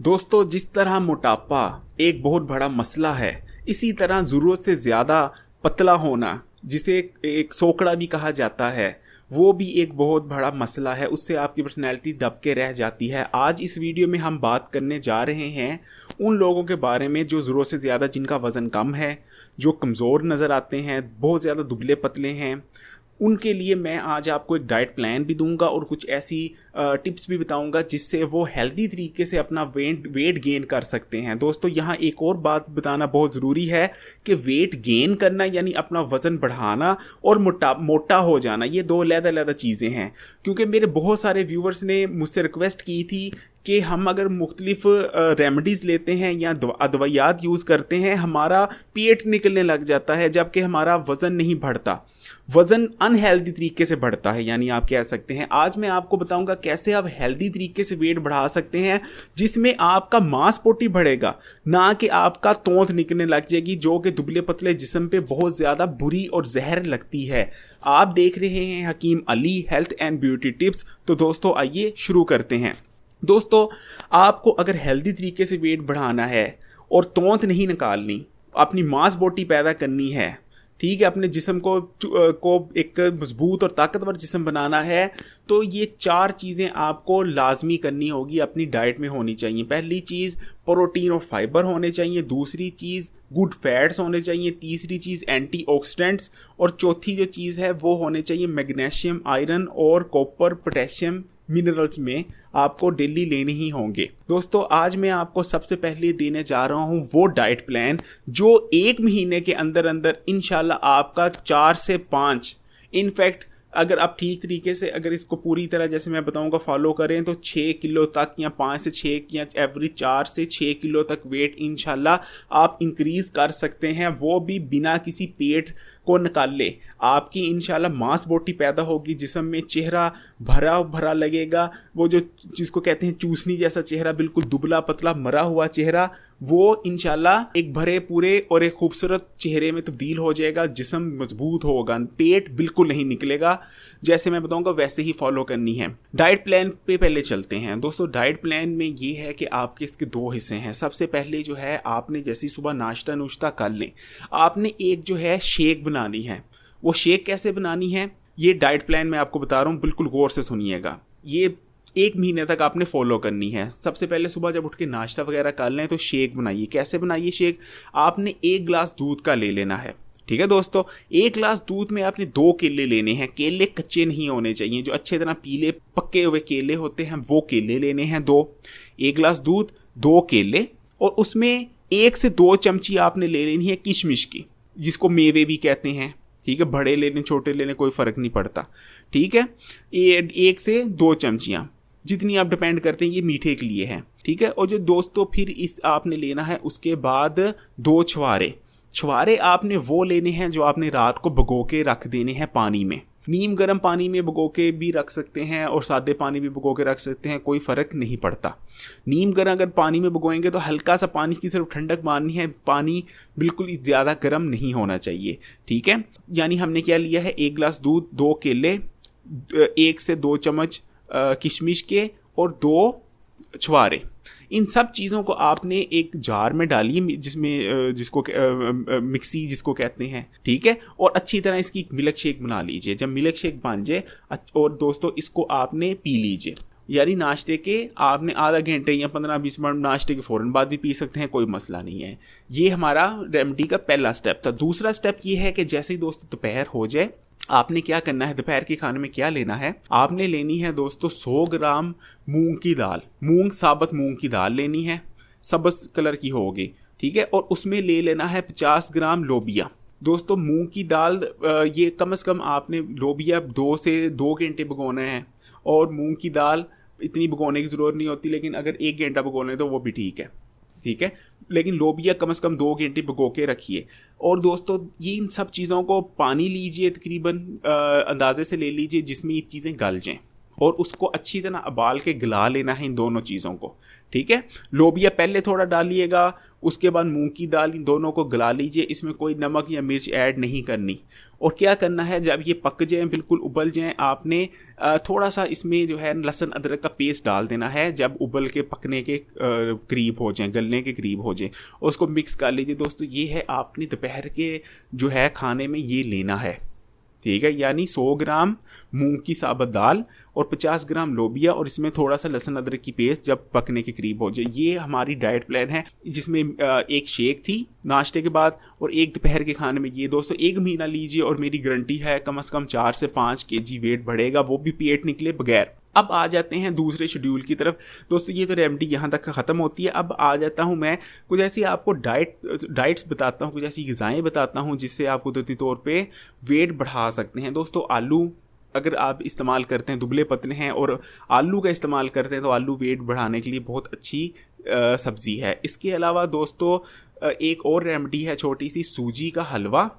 दोस्तों, जिस तरह मोटापा एक बहुत बड़ा मसला है, इसी तरह ज़रूरत से ज़्यादा पतला होना, जिसे एक सोकड़ा भी कहा जाता है, वो भी एक बहुत बड़ा मसला है। उससे आपकी पर्सनैलिटी दब के रह जाती है। आज इस वीडियो में हम बात करने जा रहे हैं उन लोगों के बारे में जो ज़रूरत से ज़्यादा, जिनका वज़न कम है, जो कमज़ोर नज़र आते हैं, बहुत ज़्यादा दुबले पतले हैं। उनके लिए मैं आज आपको एक डाइट प्लान भी दूंगा और कुछ ऐसी टिप्स भी बताऊंगा जिससे वो हेल्दी तरीके से अपना वेट गेन कर सकते हैं। दोस्तों, यहाँ एक और बात बताना बहुत ज़रूरी है कि वेट गेन करना यानी अपना वज़न बढ़ाना और मोटा हो जाना, ये दो अलग-अलग चीज़ें हैं। क्योंकि मेरे बहुत सारे व्यूवर्स ने मुझसे रिक्वेस्ट की थी कि हम अगर मुख्तलिफ रेमेडीज़ लेते हैं या अदवायात यूज़ करते हैं, हमारा पेट निकलने लग जाता है जबकि हमारा वज़न नहीं बढ़ता, वज़न अनहेल्दी तरीके से बढ़ता है, यानी आप कह सकते हैं। आज मैं आपको बताऊंगा कैसे आप हेल्दी तरीके से वेट बढ़ा सकते हैं जिसमें आपका मांसपेशी बढ़ेगा, ना कि आपका तोंत निकलने लग जाएगी, जो कि दुबले पतले जिस्म पे बहुत ज़्यादा बुरी और जहर लगती है। आप देख रहे हैं Hakim Ali health and beauty tips. तो दोस्तों, आइए शुरू करते हैं। दोस्तों, आपको अगर हेल्दी तरीके से वेट बढ़ाना है और तोंत नहीं निकालनी, अपनी मांसपेशी पैदा करनी है, ठीक है, अपने जिस्म को एक मजबूत और ताकतवर जिस्म बनाना है, तो ये 4 चीज़ें आपको लाजमी करनी होगी, अपनी डाइट में होनी चाहिए। पहली चीज़ प्रोटीन और फाइबर होने चाहिए, दूसरी चीज़ गुड फैट्स होने चाहिए, तीसरी चीज़ एंटीऑक्सीडेंट्स, और चौथी जो चीज़ है वो होने चाहिए मैग्नीशियम, आयरन और कॉपर, पोटेशियम मिनरल्स में आपको डेली लेने ही होंगे। दोस्तों, आज मैं आपको सबसे पहले देने जा रहा हूं वो डाइट प्लान जो 1 महीने के अंदर अंदर इंशाल्लाह आपका 4 से 5, इनफैक्ट अगर आप ठीक तरीके से अगर इसको पूरी तरह जैसे मैं बताऊंगा फॉलो करें तो 6 किलो तक या 5 से 6 या एवरेज 4 से 6 किलो तक वेट इंशाल्लाह आप इंक्रीज़ कर सकते हैं, वो भी बिना किसी पेट को निकाले। आपकी इंशाल्लाह मांसपेशी पैदा होगी, जिस्म में चेहरा भरा भरा लगेगा, वो जो जिसको कहते हैं चूसनी जैसा चेहरा, बिल्कुल दुबला पतला मरा हुआ चेहरा, वो इंशाल्लाह एक भरे पूरे और एक खूबसूरत चेहरे में तब्दील हो जाएगा। जिस्म मजबूत होगा, पेट बिल्कुल नहीं निकलेगा। जैसे मैं बताऊंगा वैसे ही फॉलो करनी है। डाइट प्लान पे पहले चलते हैं। दोस्तों, डाइट प्लान में ये है कि आपके इसके 2 हिस्से हैं। सबसे पहले जो है, आपने जैसी सुबह नाश्ता नुश्ता कर लें, आपने एक जो है शेक बनानी है। वो शेक कैसे बनानी है, ये डाइट प्लान में आपको बता रहा हूँ, बिल्कुल गौर से सुनिएगा। ये 1 महीने तक आपने फॉलो करनी है। सबसे पहले सुबह जब उठ के नाश्ता वगैरह कर लें तो शेक बनाइए। कैसे बनाइए शेक, आपने 1 गिलास दूध का ले लेना है, ठीक है दोस्तों। 1 गिलास दूध में आपने 2 केले लेने हैं। केले कच्चे नहीं होने चाहिए, जो अच्छे तरह पीले पक्के हुए केले होते हैं वो केले लेने हैं 2। 1 गिलास दूध, 2 केले, और उसमें 1 से 2 चमची आपने ले लेनी है किशमिश की, जिसको मेवे भी कहते हैं, ठीक है। बड़े ले लें छोटे ले लें कोई फ़र्क नहीं पड़ता, ठीक है। 1 से 2 चमचियाँ, जितनी आप डिपेंड करते हैं, ये मीठे के लिए है, ठीक है। और जो दोस्तों फिर इस आपने लेना है, उसके बाद 2 छुहारे आपने वो लेने हैं जो आपने रात को भिगो के रख देने हैं पानी में। नीम गर्म पानी में भिगो के भी रख सकते हैं और सादे पानी भी भिगो के रख सकते हैं, कोई फ़र्क नहीं पड़ता। नीम गर्म अगर पानी में भिगोएंगे तो हल्का सा पानी की सिर्फ ठंडक मारनी है, पानी बिल्कुल ज़्यादा गर्म नहीं होना चाहिए, ठीक है। यानी हमने क्या लिया है, 1 गिलास दूध, 2 केले, 1 से 2 चम्मच किशमिश के और 2 छुहारे। इन सब चीज़ों को आपने एक जार में डालिए, जिसमें जिसको मिक्सी जिसको कहते हैं, ठीक है। और अच्छी तरह इसकी मिल्क शेक बना लीजिए। जब मिल्क शेक बन जाए, और दोस्तों इसको आपने पी लीजिए, यानी नाश्ते के आपने आधा घंटे या 15-20 मिनट नाश्ते के फ़ौरन बाद भी पी सकते हैं, कोई मसला नहीं है। ये हमारा रेमेडी का पहला स्टेप था। दूसरा स्टेप ये है कि जैसे ही दोस्तों दोपहर हो जाए, आपने क्या करना है, दोपहर के खाने में क्या लेना है, आपने लेनी है दोस्तों 100 ग्राम मूंग की दाल, साबुत मूंग की दाल लेनी है, सब्ज़ कलर की होगी, ठीक है। और उसमें ले लेना है 50 ग्राम लोबिया। दोस्तों, मूंग की दाल ये कम से कम आपने लोबिया 2 से 2 घंटे भिगोना है, और मूंग की दाल इतनी भिगोने की ज़रूरत नहीं होती, लेकिन अगर 1 घंटा भिगो लें तो वो भी ठीक है, ठीक है। लेकिन लोबिया कम से कम 2 घंटे भिगो के रखिए। और दोस्तों, ये इन सब चीज़ों को पानी लीजिए, तकरीबन अंदाजे से ले लीजिए जिसमें ये चीज़ें गल जाएं, और उसको अच्छी तरह उबाल के गला लेना है इन दोनों चीज़ों को। ठीक है, लोबिया पहले थोड़ा डालिएगा, उसके बाद मूंग की दाल, इन दोनों को गला लीजिए। इसमें कोई नमक या मिर्च ऐड नहीं करनी। और क्या करना है, जब ये पक जाए, बिल्कुल उबल जाए, आपने थोड़ा सा इसमें जो है लहसुन अदरक का पेस्ट डाल देना है। जब उबल के पकने के करीब हो जाए, गलने के करीब हो जाए, उसको मिक्स कर लीजिए। दोस्तों ये है आपने दोपहर के जो है खाने में ये लेना है। ठीक है, यानी 100 ग्राम मूंग की साबुत दाल और 50 ग्राम लोबिया और इसमें थोड़ा सा लहसुन अदरक की पेस्ट जब पकने के करीब हो जाए। ये हमारी डाइट प्लान है, जिसमें एक शेक थी नाश्ते के बाद और एक दोपहर के खाने में। ये दोस्तों 1 महीना लीजिए और मेरी गारंटी है कम से कम 4 से 5 केजी वेट बढ़ेगा, वो भी पेट निकले बगैर। अब आ जाते हैं दूसरे शेड्यूल की तरफ। दोस्तों ये तो रेमेडी यहाँ तक ख़त्म होती है। अब आ जाता हूँ मैं कुछ ऐसी आपको डाइट्स बताता हूँ, कुछ ऐसी ग़िज़ाएँ बताता हूँ जिससे आप कुदरती तौर पे वेट बढ़ा सकते हैं। दोस्तों आलू अगर आप इस्तेमाल करते हैं, दुबले पतले हैं और आलू का इस्तेमाल करते हैं, तो आलू वेट बढ़ाने के लिए बहुत अच्छी सब्ज़ी है। इसके अलावा दोस्तों एक और रेमेडी है छोटी सी, सूजी का हलवा,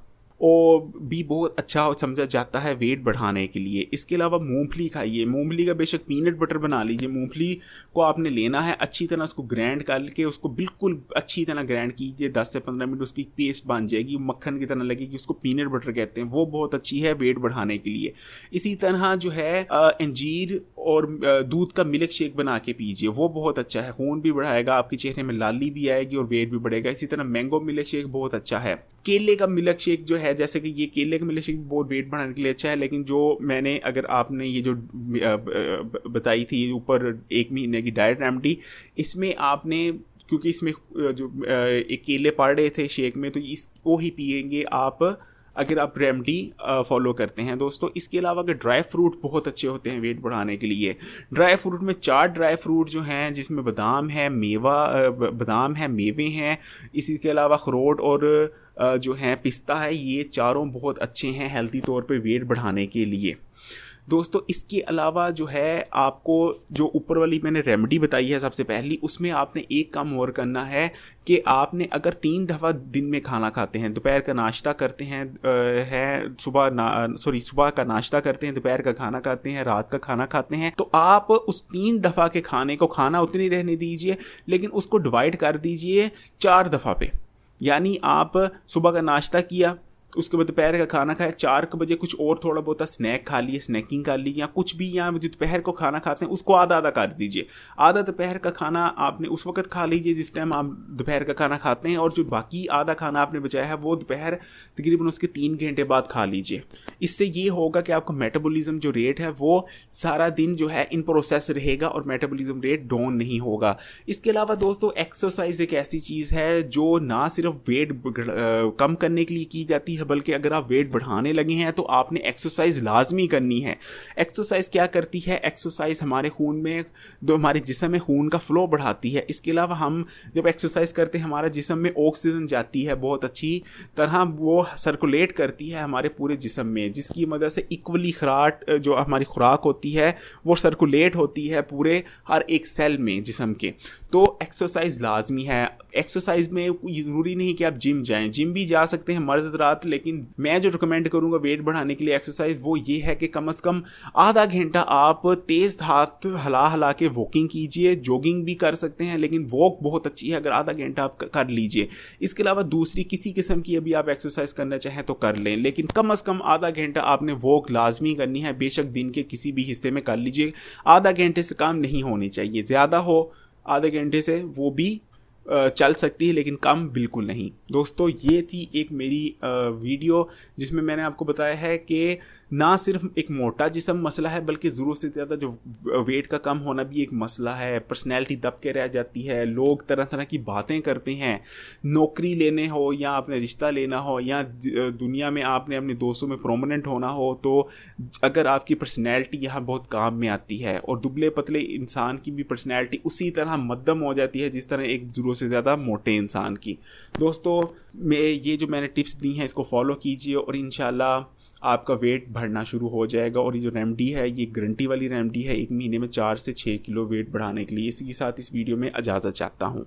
और भी बहुत अच्छा समझा जाता है वेट बढ़ाने के लिए। इसके अलावा मूंगफली खाइए, मूंगफली का बेशक पीनट बटर बना लीजिए। मूंगफली को आपने लेना है, अच्छी तरह उसको ग्राइंड करके उसको बिल्कुल अच्छी तरह ग्राइंड कीजिए। 10 से 15 मिनट उसकी पेस्ट बन जाएगी, मक्खन की तरह लगेगी, उसको पीनट बटर कहते हैं। वो बहुत अच्छी है वेट बढ़ाने के लिए। इसी तरह जो है अंजीर और दूध का मिल्क शेक बना के पीजिए, वो बहुत अच्छा है, खून भी बढ़ाएगा, आपके चेहरे में लाली भी आएगी और वेट भी बढ़ेगा। इसी तरह मैंगो मिल्क शेक बहुत अच्छा है। केले का मिल्क शेक जो है, जैसे कि ये केले का मिल्क शेक बहुत वेट बढ़ाने के लिए अच्छा है, लेकिन जो मैंने, अगर आपने ये जो बताई थी ऊपर 1 महीने की डाइट रेमेडी, इसमें आपने, क्योंकि इसमें जो एक केले पड़ रहे थे शेक में, तो इसको ही पिएंगे आप अगर आप रेमेडी फॉलो करते हैं दोस्तों। इसके अलावा अगर ड्राई फ्रूट बहुत अच्छे होते हैं वेट बढ़ाने के लिए। ड्राई फ्रूट में 4 ड्राई फ्रूट जो हैं, जिसमें बादाम है, मेवे हैं, इसी के अलावा अखरोट और जो हैं पिस्ता है, ये चारों बहुत अच्छे हैं हेल्दी तौर पे वेट बढ़ाने के लिए। दोस्तों इसके अलावा जो है आपको जो ऊपर वाली मैंने रेमेडी बताई है सबसे पहली, उसमें आपने एक काम और करना है कि आपने अगर 3 दफ़ा दिन में खाना खाते हैं, दोपहर का नाश्ता करते हैं, सुबह का नाश्ता करते हैं, दोपहर का खाना खाते हैं, रात का खाना खाते हैं, तो आप उस 3 दफ़ा के खाने को, खाना उतनी रहने दीजिए लेकिन उसको डिवाइड कर दीजिए 4 दफ़ा पे। यानी आप सुबह का नाश्ता किया, उसके बाद दोपहर का खाना खाया, 4 बजे कुछ और थोड़ा बहुत स्नैक खा लिए, स्नैकिंग कर ली, या कुछ भी, या जो दोपहर को खाना खाते हैं उसको आधा आधा कर दीजिए। आधा दोपहर का खाना आपने उस वक्त खा लीजिए जिस टाइम आप दोपहर का खाना खाते हैं, और जो बाकी आधा खाना आपने बचाया है वो दोपहर तकरीबन उसके 3 घंटे बाद खा लीजिए। इससे ये होगा कि आपका मेटाबॉलिज्म जो रेट है वो सारा दिन जो है इन प्रोसेस रहेगा और मेटाबॉलिज्म रेट डाउन नहीं होगा। इसके अलावा दोस्तों एक्सरसाइज एक ऐसी चीज़ है जो ना सिर्फ वेट कम करने के लिए की जाती है, बल्कि अगर आप वेट बढ़ाने लगे हैं तो आपने एक्सरसाइज लाजमी करनी है। एक्सरसाइज क्या करती है, एक्सरसाइज हमारे खून में, जो हमारे जिस्म में खून का फ्लो बढ़ाती है। इसके अलावा हम जब एक्सरसाइज करते हैं हमारे जिस्म में ऑक्सीजन जाती है बहुत अच्छी तरह, वो सर्कुलेट करती है हमारे पूरे जिस्म में, जिसकी मदद से इक्वली जो हमारी खुराक होती है वो सर्कुलेट होती है पूरे हर एक सेल में जिस्म के। तो एक्सरसाइज लाजमी है। एक्सरसाइज में ज़रूरी नहीं कि आप जिम जाएं, जिम भी जा सकते हैं मर्द रात, लेकिन मैं जो रिकमेंड करूंगा वेट बढ़ाने के लिए एक्सरसाइज वो ये है कि कम से कम आधा घंटा आप तेज़ हाथ हिला के वॉकिंग कीजिए। जॉगिंग भी कर सकते हैं लेकिन वॉक बहुत अच्छी है, अगर आधा घंटा आप कर लीजिए। इसके अलावा दूसरी किसी किस्म की अभी आप एक्सरसाइज करना चाहें तो कर लें, लेकिन कम से कम आधा घंटा आपने वॉक लाजमी करनी है। बेशक दिन के किसी भी हिस्से में कर लीजिए, आधा घंटे से कम नहीं होनी चाहिए। ज़्यादा हो आधे घंटे से वो भी चल सकती है, लेकिन कम बिल्कुल नहीं। दोस्तों ये थी एक मेरी वीडियो जिसमें मैंने आपको बताया है कि ना सिर्फ एक मोटा जिस्म मसला है, बल्कि ज़रूरत से ज़्यादा जो वेट का कम होना भी एक मसला है। पर्सनैलिटी दब के रह जाती है, लोग तरह तरह की बातें करते हैं। नौकरी लेने हो या अपने रिश्ता लेना हो या दुनिया में आपने अपने दोस्तों में प्रोमिनेंट होना हो, तो अगर आपकी पर्सनैलिटी यहाँ बहुत काम में आती है, और दुबले पतले इंसान की भी पर्सनैलिटी उसी तरह मध्यम हो जाती है जिस तरह एक ज़रूरत से ज़्यादा मोटे इंसान की। दोस्तों ये जो मैंने टिप्स दी हैं इसको फॉलो कीजिए और इंशाल्लाह आपका वेट बढ़ना शुरू हो जाएगा। और ये जो रेमेडी है ये गारंटी वाली रेमेडी है, 1 महीने में 4 से 6 किलो वेट बढ़ाने के लिए। इसी के साथ इस वीडियो में इजाज़त चाहता हूँ।